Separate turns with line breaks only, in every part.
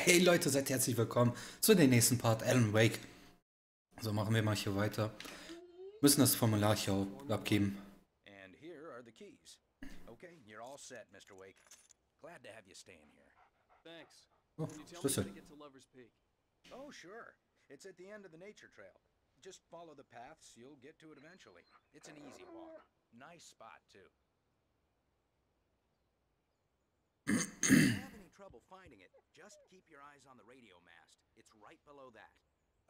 Hey Leute, seid herzlich willkommen zu dem nächsten Part Alan Wake. So, machen wir mal hier weiter. Müssen das Formular hier abgeben.
And here are the keys. Okay, you're all set, Mr. Wake. Glad to have you staying here.
Thanks.
Oh,
Can you tell me how
Schlüssel.
to get to Lover's Peak?
Oh, sure. It's at the end of the nature trail. Just follow the paths, you'll get to it eventually. It's an easy walk. Nice spot, too. If you have any trouble finding it, just keep your eyes on the radio mast. It's right below that.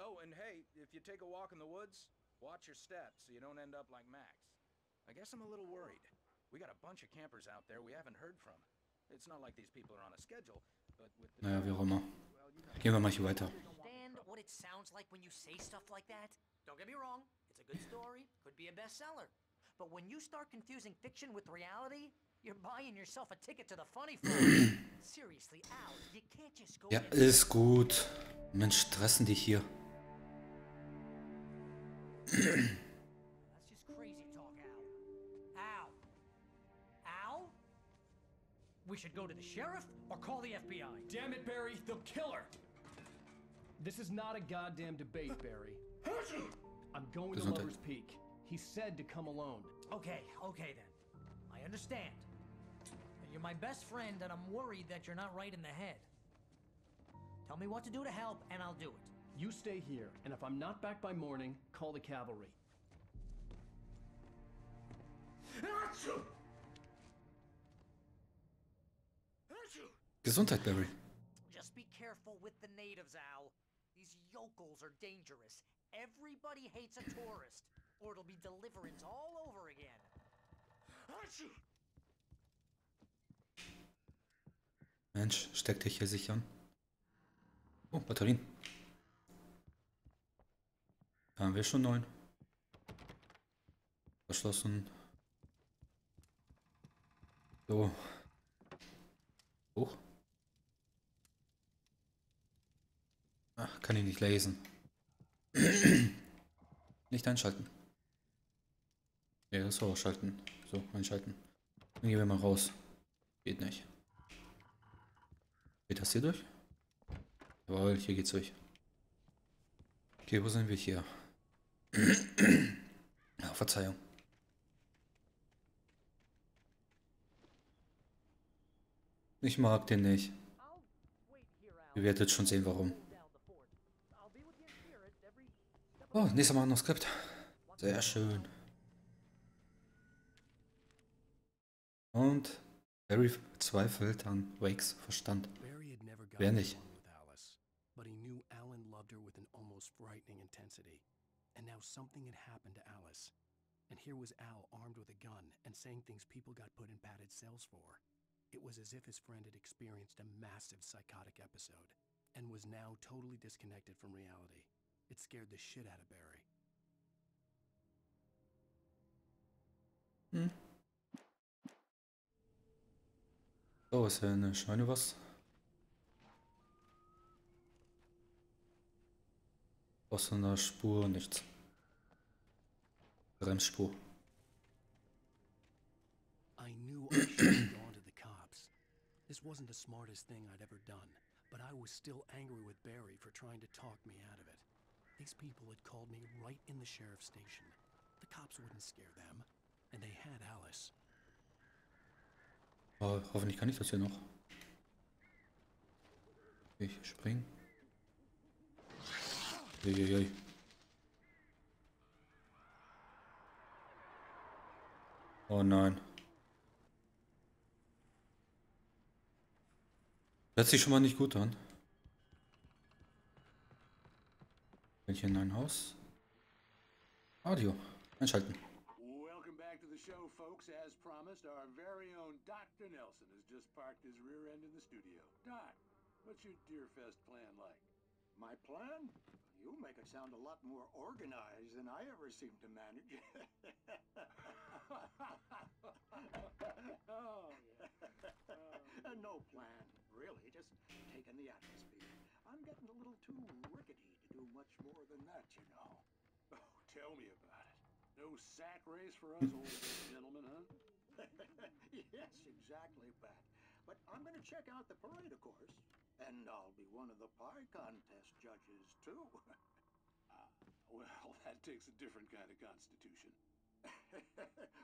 Oh, and hey, if you take a walk in the woods, watch your steps so you don't end up like Max. I guess I'm a little worried. We got a bunch of campers out there we haven't heard from. It's not like these people are on a schedule, but with the...
Naja, wie auch immer. Gehen wir mal hier weiter.
Understand what it sounds like when you say stuff like that? Don't get me wrong, it's a good story, could be a bestseller. But when you start confusing fiction with reality, you're buying yourself a ticket to the funny farm. Seriously, Al, you can't just go.
Ja, ist gut. Mensch, stressen dich hier.
That's just crazy talk, Al. Al? We should go to the sheriff or call the FBI.
Damn it, Barry, they'll kill her! This is not a goddamn debate, Barry. I'm going to
Gesundheit.
Lover's Peak. He said to come alone.
Okay then. I understand. You're my best friend and I'm worried that you're not right in the head. Tell me what to do to help and I'll do it.
You stay here, and if I'm not back by morning, call the cavalry.
Gesundheit, Barry.
Just be careful with the natives, Al. These yokels are dangerous. Everybody hates a tourist, or it'll be deliverance all over again.
Mensch, steck dich hier sicher an. Oh, Batterien. Da haben wir schon 9. Verschlossen. So. Hoch. Ach, kann ich nicht lesen. Nicht einschalten. Ja, das ausschalten. So, einschalten. Dann gehen wir mal raus. Geht nicht. Geht das hier durch? Jawohl, hier geht's durch. Okay, wo sind wir hier? Ja, Verzeihung. Ich mag den nicht. Ihr werdet schon sehen, warum. Oh, nächstes Mal noch Skript. Sehr schön. Und Barry zweifelt an Wakes Verstand. Wer nicht?
But he knew Alan loved her with an almost frightening intensity. And now something had happened to Alice. And here was Al armed with a gun and saying things people got put in padded cells for. It was as if his friend had experienced a massive psychotic episode and was now totally disconnected from reality. It scared the shit out of Barry.
So, ist ja eine Scheune was? Aus so einer Spur nichts. Bremsspur.
I knew I should have gone to the cops. This wasn't the smartest thing I'd ever done, but I was still angry with Barry for trying to talk me out of it. These people had called me right in the sheriff's station. The cops wouldn't scare them, and they had Alice.
Oh, hoffentlich kann ich das hier noch. Ich springen. Uiuiui. Oh nein. Hört sich schon mal nicht gut an. Bin ich hier in ein Haus? Radio. Einschalten.
Welcome back to the show, folks. As promised, our very own Dr. Nelson has just parked his rear end in the studio. Doc, what's your Deerfest plan like?
My plan? You make it sound a lot more organized than I ever seem to manage.
Oh, yeah.
No plan, really, just taking the atmosphere. I'm getting a little too rickety to do much more than that, you know.
Oh, tell me about it. No sack race for us old gentlemen, huh?
Yes, exactly, Pat. But I'm going to check out the parade, of course. And I'll be one of the pie contest judges, too.
Well, that takes a different kind of constitution.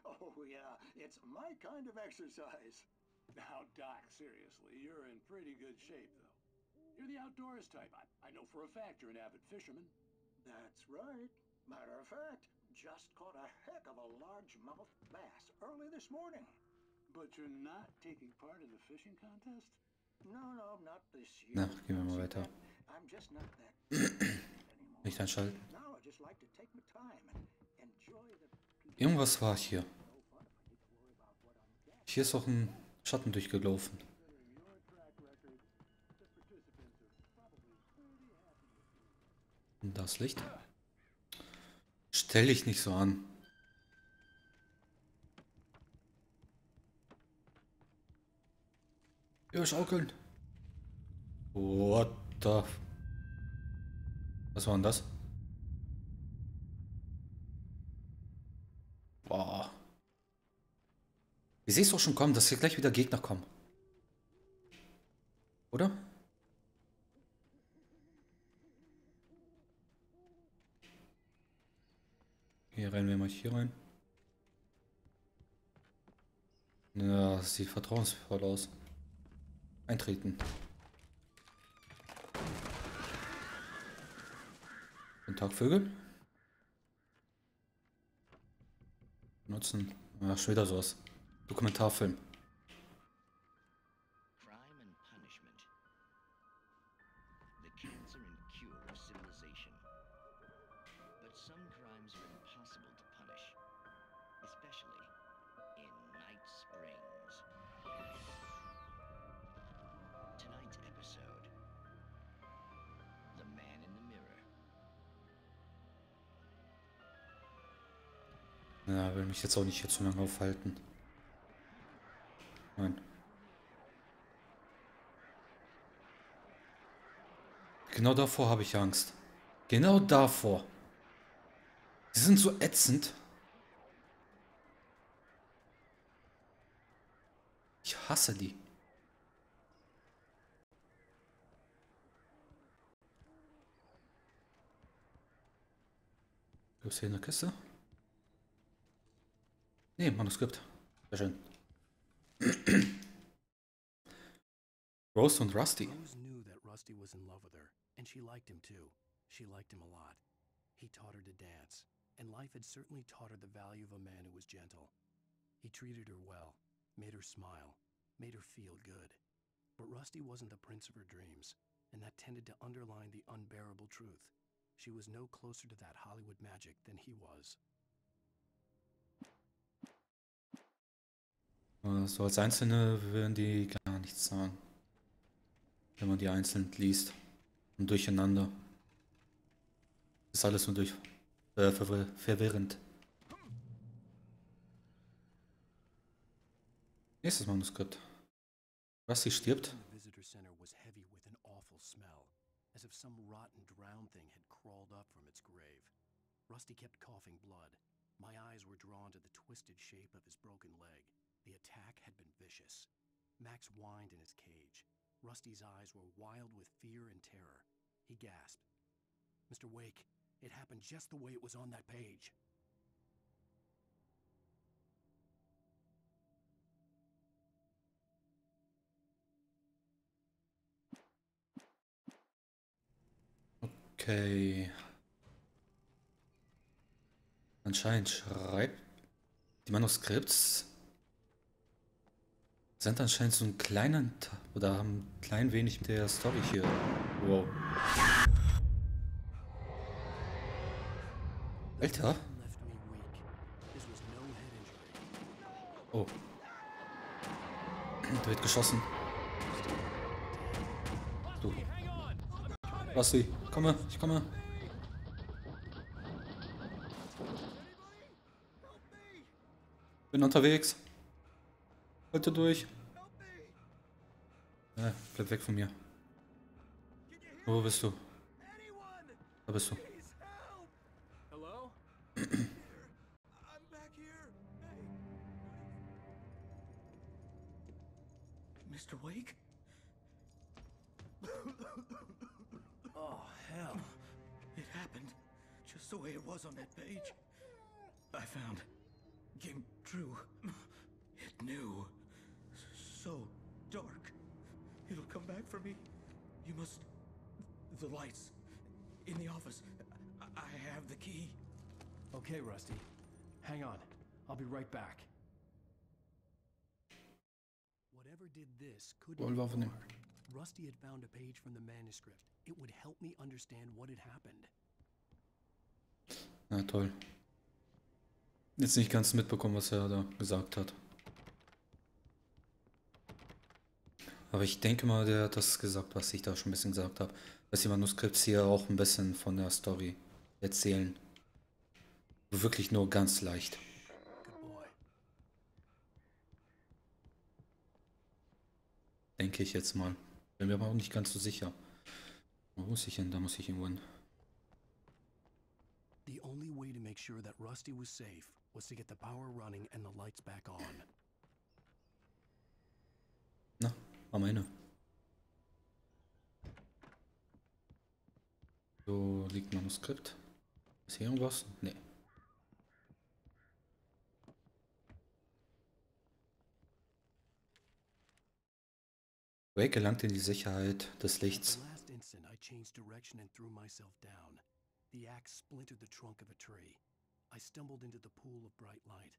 Oh, yeah, it's my kind of exercise.
Now, Doc, seriously, you're in pretty good shape, though. You're the outdoors type. I know for a fact you're an avid fisherman.
That's right. Matter of fact, just caught a heck of a largemouth bass early this morning.
But you're not taking part in the fishing contest?
No, not this year.
Na, gehen wir mal weiter.
I'm just not that anymore.
Nicht einschalten.
Now I just like to take my time and enjoy the
Irgendwas war hier. Hier ist auch ein Schatten durchgelaufen. Und das Licht? Stell dich nicht so an. Ja, schaukeln. What the... Was war denn das? Boah. Ich sehe es doch schon kommen, dass hier gleich wieder Gegner kommen. Oder? Hier rennen wir mal hier rein. Ja, das sieht vertrauensvoll aus. Eintreten. Guten Tag, Vögel. Nutzen. Ja, schon wieder sowas. Dokumentarfilm.
Crime and punishment. The cancer and cure of civilization. But some crimes are impossible to punish, especially in Night Springs. Tonight's episode: The Man in the Mirror.
Ja, will mich jetzt auch nicht hier zu lange aufhalten. Nein. Genau davor habe ich Angst. Genau davor. Sie sind so ätzend. Ich hasse die. Gibt es hier eine Kiste? Nee, Manuskript. Sehr schön. Rose und Rusty.
Rose knew that Rusty was in love with her, and she liked him too. She liked him a lot. He taught her to dance, and life had certainly taught her the value of a man who was gentle. He treated her well, made her smile, made her feel good. But Rusty wasn't the prince of her dreams, and that tended to underline the unbearable truth. She was no closer to that Hollywood magic than he was.
So als Einzelne würden die gar nichts sagen. Wenn man die einzeln liest. Und durcheinander. Ist alles nur verwirrend. Nächstes Manuskript. Rusty stirbt.
The visitor center was heavy with an awful smell, as if some rotten drowned thing had crawled up from its grave. Rusty kept coughing blood. My eyes were drawn to the twisted shape of his broken leg. The attack had been vicious. Max whined in his cage. Rusty's eyes were wild with fear and terror. He gasped. Mr. Wake, it happened just the way it was on that page.
Okay. Anscheinend schreibt die Manuskripts sind anscheinend so einen kleinen oder haben ein klein wenig mit der Story hier. Wow. Alter. Oh. Da wird geschossen. Du. Rusty, komme, ich komme. Bin unterwegs. Halte durch. Bleib weg von mir. Wo bist du? Da bist du.
Hello?
I'm back here.
Mr. Wake?
Oh, hell.
It happened just the way it was on that page. I found. Came true. It knew. So dark. It'll come back for me. You must... The lights. In the office. I have the key.
Okay, Rusty. Hang on. I'll be right back.
Whatever did this could
Wollen wir aufnehmen?
Rusty had found a page from the manuscript. It would help me understand what had happened.
Na toll. Jetzt nicht ganz mitbekommen, was er da gesagt hat. Aber ich denke mal, der hat das gesagt, was ich da schon ein bisschen gesagt habe. Dass die Manuskripts hier auch ein bisschen von der Story erzählen. Wirklich nur ganz leicht.
Good boy.
Denke ich jetzt mal. Bin mir aber auch nicht ganz so sicher. Wo muss ich hin? Da muss ich irgendwo hin.
The only way to make sure that Rusty was safe was to get the power running and the lights back on.
Na, am Ende. So liegt Manuskript. Ist hier irgendwas? Nee. Wake gelangt in die Sicherheit des Lichts.
At the last instant, I changed direction and threw myself down. The axe splintered the trunk of a tree. I stumbled into the pool of bright light.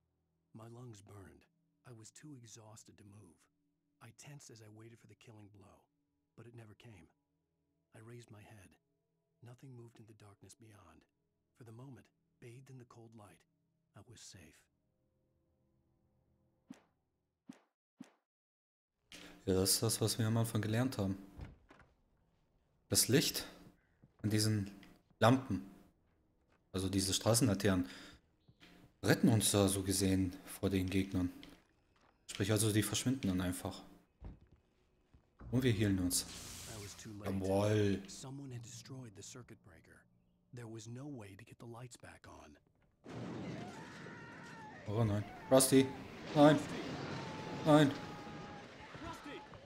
My lungs burned. I was too exhausted to move. I tensed as I waited for the killing blow, but it never came. I raised my head. Nothing moved in the darkness beyond. For the moment, bathed in the cold light, I was safe.
Ja, das ist das, was wir am Anfang gelernt haben. Das Licht an diesen Lampen, also diese Straßenlaternen, retten uns da so gesehen vor den Gegnern. Sprich also, die verschwinden dann einfach. Und wir healen uns.
I was too late.
Jawohl.
Someone had destroyed the circuit breaker. There was no way to get the lights back on.
Oh nein. Rusty. Nein. Nein.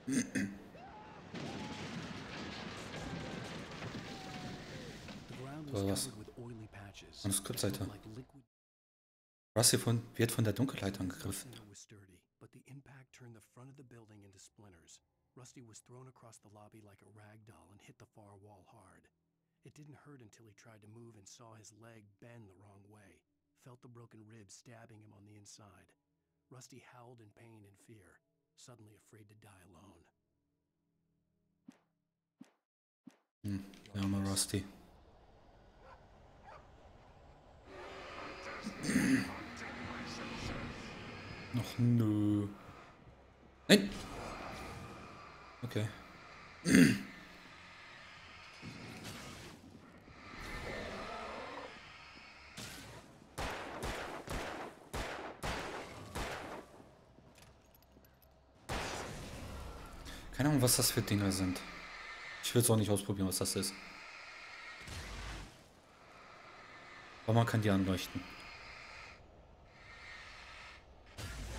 The ground was
So, was?
covered with oily patches.
Manuskriptseite.
Like liquid.
Rusty wird von der Dunkelheit angegriffen.
Center was sturdy, but the impact turned the front of the building into splinters. Rusty was thrown across the lobby like a rag doll and hit the far wall hard. It didn't hurt until he tried to move and saw his leg bend the wrong way, felt the broken ribs stabbing him on the inside. Rusty howled in pain and fear, suddenly afraid to die alone.
Der arme Rusty. Noch nö. Nein! Okay. Keine Ahnung, was das für Dinger sind. Ich will es auch nicht ausprobieren, was das ist. Aber man kann die anleuchten.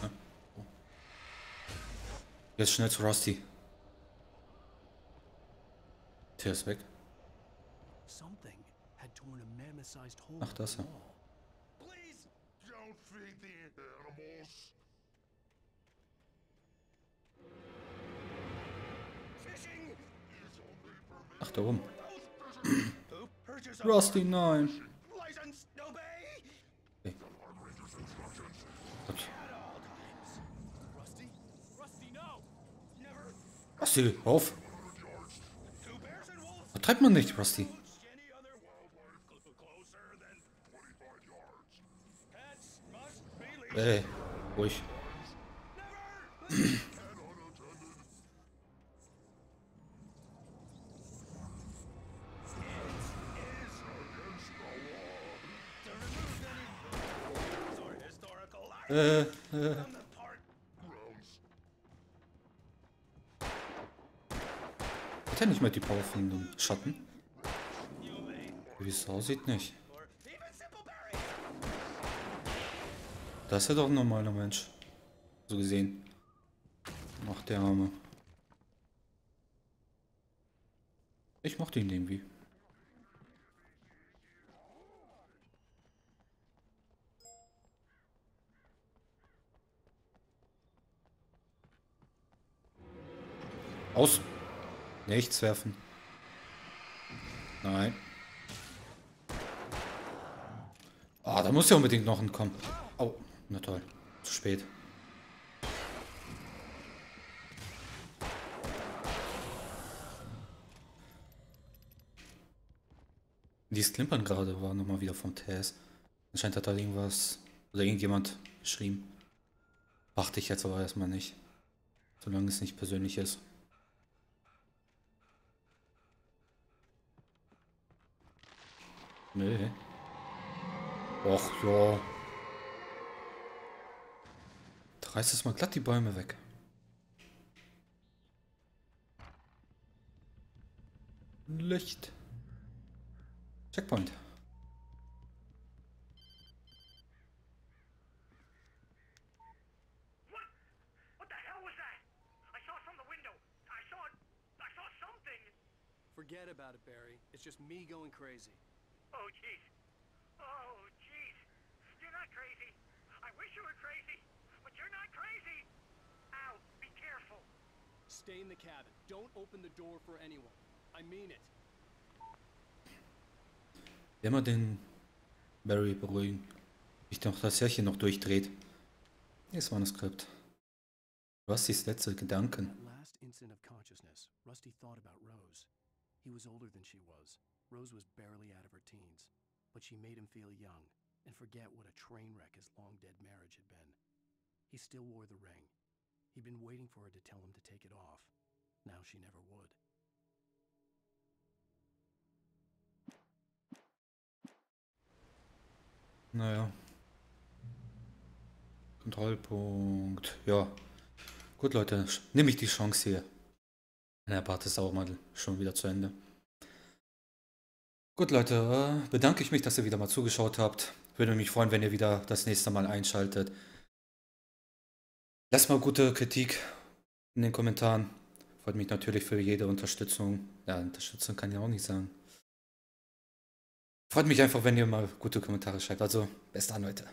Ja. Oh. Jetzt schnell zu Rusty. Der ist weg.
Something had torn a mammoth-sized hole
Ach,
in
das
the
ja.
wall.
Please don't feed the animals.
Fishing!
Ach, da oben.
Who purchased a
Rusty, nein.
license? Obey!
Hey. Gott.
At all times.
Rusty? Rusty, no!
Never.
Rusty, auf.
Two bears and wolves.
Da treibt man nicht, Rusty.
Any other wildlife closer than 25 yards. Pets must be leashed.
Ruhig.
Never!
Hat er nicht mehr die Power von dem Schatten? Wie es aussieht, nicht. Das ist ja doch ein normaler Mensch. So gesehen. Ach, der Arme. Ich mochte ihn irgendwie. Aus. Nichts werfen. Nein. Ah, da muss ja unbedingt noch ein kommen. Oh, na toll. Zu spät. Dieses Klimpern gerade war nochmal wieder vom TS. Anscheinend hat da irgendwas oder irgendjemand geschrieben. Achte ich jetzt aber erstmal nicht. Solange es nicht persönlich ist. Nee. Och, ja. Reißt es mal glatt die Bäume weg. Licht. Checkpoint.
What the hell was that? I saw it from the window. I saw something.
Forget about it, Barry. It's just me going crazy.
Oh, jeez. Oh, jeez. You're not crazy. I wish you were crazy, but you're not crazy. Ow, be careful.
Stay in the cabin. Don't open the door for anyone. I mean it.
Immer den Barry beruhigen. Nicht noch das Härchen noch durchdreht. Das Manuskript. Rustys letzte Gedanken.
That last instant of consciousness, Rusty thought about Rose. He was older than she was. Rose was barely out of her teens, but she made him feel young and forget what a train wreck his long-dead marriage had been. He still wore the ring. He'd been waiting for her to tell him to take it off. Now she never would.
Naja. Kontrollpunkt. Ja. Gut, Leute. Nehme ich die Chance hier. Der Part ist auch mal schon wieder zu Ende. Gut, Leute. Bedanke ich mich, dass ihr wieder mal zugeschaut habt. Würde mich freuen, wenn ihr wieder das nächste Mal einschaltet. Lasst mal gute Kritik in den Kommentaren. Freut mich natürlich für jede Unterstützung. Ja, Unterstützung kann ich auch nicht sagen. Freut mich einfach, wenn ihr mal gute Kommentare schreibt. Also, bis dann, Leute.